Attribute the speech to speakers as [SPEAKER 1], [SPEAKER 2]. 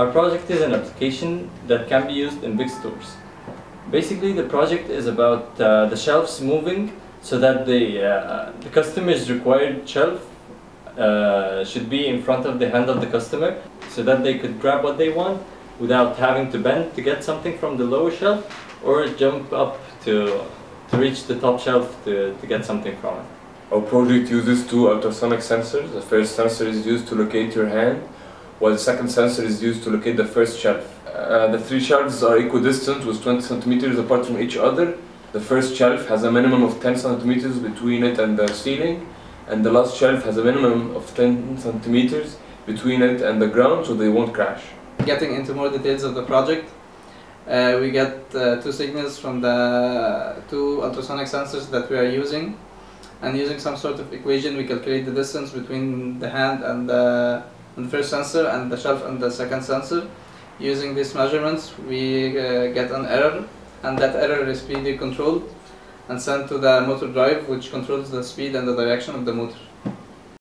[SPEAKER 1] Our project is an application that can be used in big stores. Basically, the project is about the shelves moving so that the customer's required shelf should be in front of the hand of the customer so that they could grab what they want without having to bend to get something from the lower shelf or jump up to reach the top shelf to get something from it.
[SPEAKER 2] Our project uses two ultrasonic sensors. The first sensor is used to locate your hand, while the second sensor is used to locate the first shelf. The three shelves are equidistant with 20 centimeters apart from each other. The first shelf has a minimum of 10 centimeters between it and the ceiling, and the last shelf has a minimum of 10 centimeters between it and the ground, so they won't crash.
[SPEAKER 3] Getting into more details of the project, we get two signals from the two ultrasonic sensors that we are using, and using some sort of equation we calculate the distance between the hand and the first sensor and the shelf and the second sensor. Using these measurements we get an error, and that error is PD controlled and sent to the motor drive, which controls the speed and the direction of the motor.